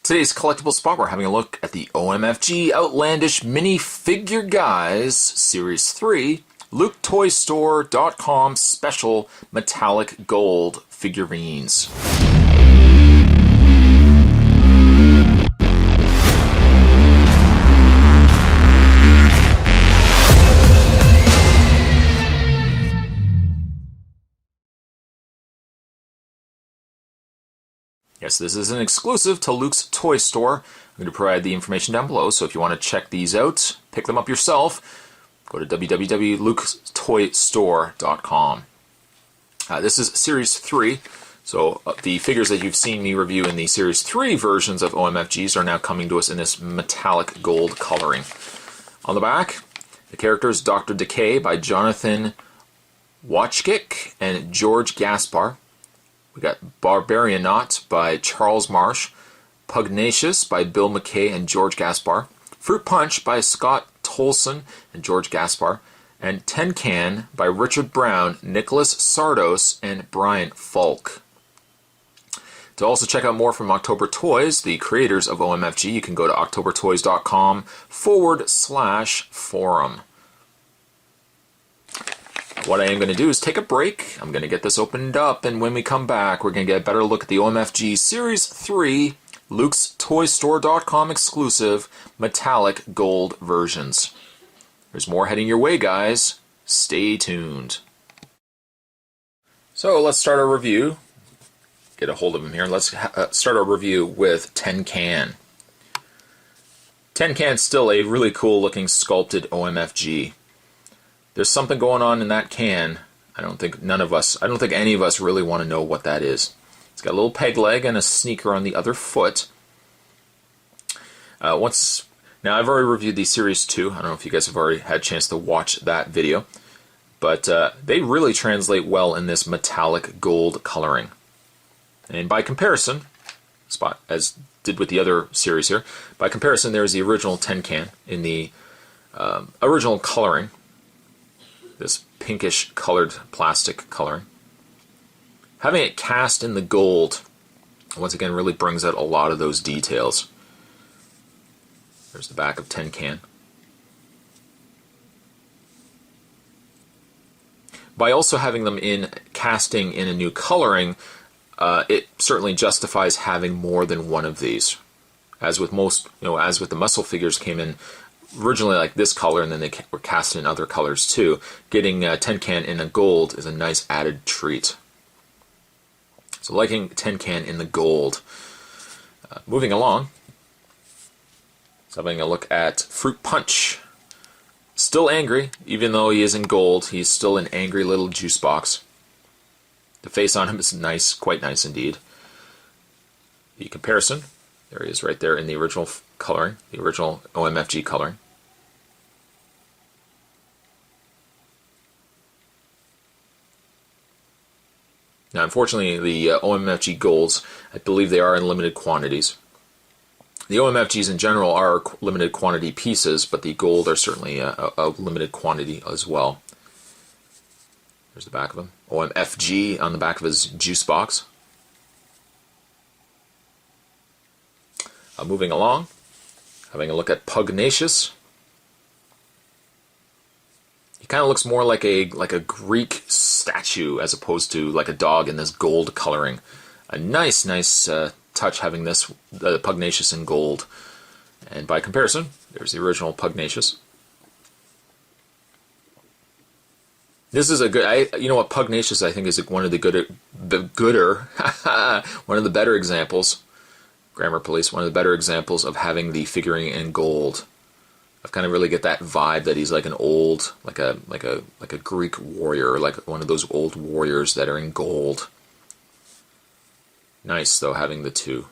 Today's collectible spot, we're having a look at the OMFG Outlandish Mini Figure Guys Series 3 LukeToyStore.com Special Metallic Gold Figurines. Yes, this is an exclusive to Luke's Toy Store. I'm going to provide the information down below, so if you want to check these out, pick them up yourself, go to www.luketoystore.com. This is Series 3, so the figures that you've seen me review in the Series 3 versions of OMFGs are now coming to us in this metallic gold coloring. On the back, the characters Dr. Decay by Jonathan Wachkick and George Gaspar. We got Barbarianaut by Charles Marsh, Pugnacious by Bill McKay and George Gaspar, Fruit Punch by Scott Tolson and George Gaspar, and Tin Can by Richard Brown, Nicholas Sardos, and Brian Falk. To also check out more from October Toys, the creators of OMFG, you can go to octobertoys.com/forum. What I am going to do is take a break. I'm going to get this opened up, and when we come back, we're going to get a better look at the OMFG Series 3 Luke's Toystore.com exclusive metallic gold versions. There's more heading your way, guys. Stay tuned. So let's start our review. Get a hold of him here. Let's start our review with Tin Can. Tin Can's still a really cool looking sculpted OMFG. There's something going on in that can. I don't think any of us really want to know what that is. It's got a little peg leg and a sneaker on the other foot. Now I've already reviewed the Series 2. I don't know if you guys have already had a chance to watch that video. But they really translate well in this metallic gold coloring. And by comparison, as did with the other series here, by comparison there's the original Tin Can in the original coloring. This pinkish colored plastic coloring. Having it cast in the gold, once again, really brings out a lot of those details. There's the back of Tin Can. By also having them in casting in a new coloring, it certainly justifies having more than one of these. As with most, as with the muscle figures came in originally like this color, and then they were cast in other colors too. Getting Tin Can in a gold is a nice added treat. So liking Tin Can in the gold. Moving along, so having a look at Fruit Punch. Still angry, even though he is in gold, he's still an angry little juice box. The face on him is nice, quite nice indeed. The comparison, there he is right there in the original coloring, the original OMFG coloring. Now, unfortunately, the OMFG golds, I believe they are in limited quantities. The OMFGs in general are limited quantity pieces, but the gold are certainly a limited quantity as well. There's the back of him. OMFG on the back of his juice box. Moving along, having a look at Pugnacious. He kind of looks more like a Greek statue as opposed to like a dog in this gold coloring. A nice touch having this Pugnacious in gold. And by comparison, there's the original Pugnacious. This is a good. Pugnacious I think is one of the better examples. Grammar Police, one of the better examples of having the figurine in gold. I kind of really get that vibe that he's like an old, like a Greek warrior, like one of those old warriors that are in gold. Nice though, having the two.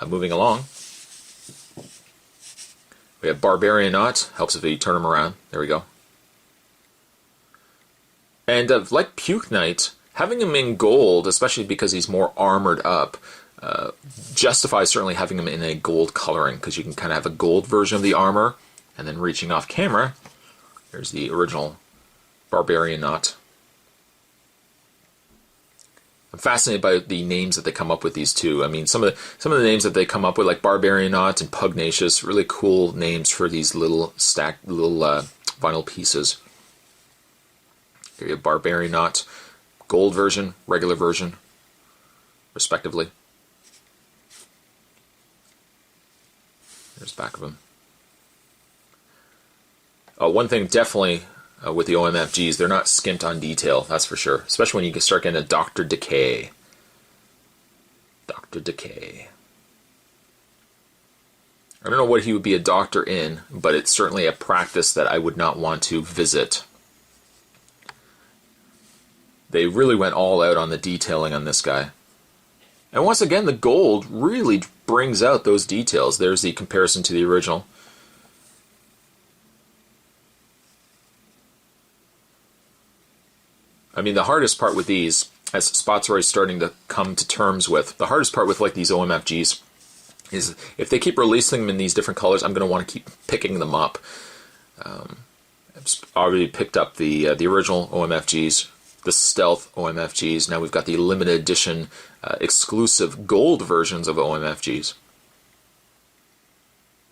Moving along, we have Barbarianaut. Helps if you turn him around. There we go. And like Puke Knight, having him in gold, especially because he's more armored up, justifies certainly having him in a gold coloring, because you can kind of have a gold version of the armor, and then reaching off camera, there's the original Barbarianaut. I'm fascinated by the names that they come up with these two. I mean, some of the names that they come up with, like Barbarianaut and Pugnacious, really cool names for these little stacked vinyl pieces. Here you have Barbarianaut, gold version, regular version, respectively. There's the back of them. One thing definitely with the OMFGs, they're not skimped on detail, that's for sure. Especially when you start getting a Dr. Decay. Dr. Decay. I don't know what he would be a doctor in, but it's certainly a practice that I would not want to visit. They really went all out on the detailing on this guy. And once again, the gold really brings out those details. There's the comparison to the original. I mean, the hardest part with these, as spots are already starting to come to terms with, the hardest part with like these OMFGs is if they keep releasing them in these different colors, I'm going to want to keep picking them up. I've already picked up the original OMFGs, the stealth OMFGs. Now we've got the limited edition exclusive gold versions of OMFGs.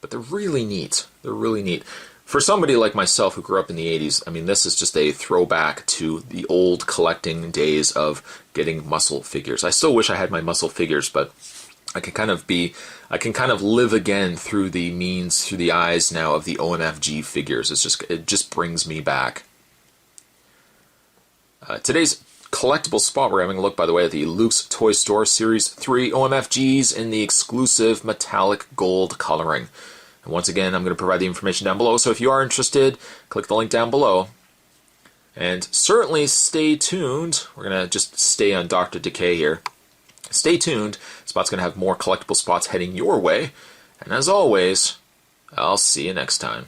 But they're really neat. They're really neat. For somebody like myself who grew up in the 80s, I mean, this is just a throwback to the old collecting days of getting muscle figures. I still wish I had my muscle figures, but I can kind of live again through the eyes now of the OMFG figures. It just brings me back. Today's collectible spot, we're having a look, by the way, at the Luke's Toy Store Series 3 OMFGs in the exclusive metallic gold coloring. And once again, I'm going to provide the information down below, so if you are interested, click the link down below. And certainly stay tuned. We're going to just stay on Dr. Decay here. Stay tuned. Spot's going to have more collectible spots heading your way. And as always, I'll see you next time.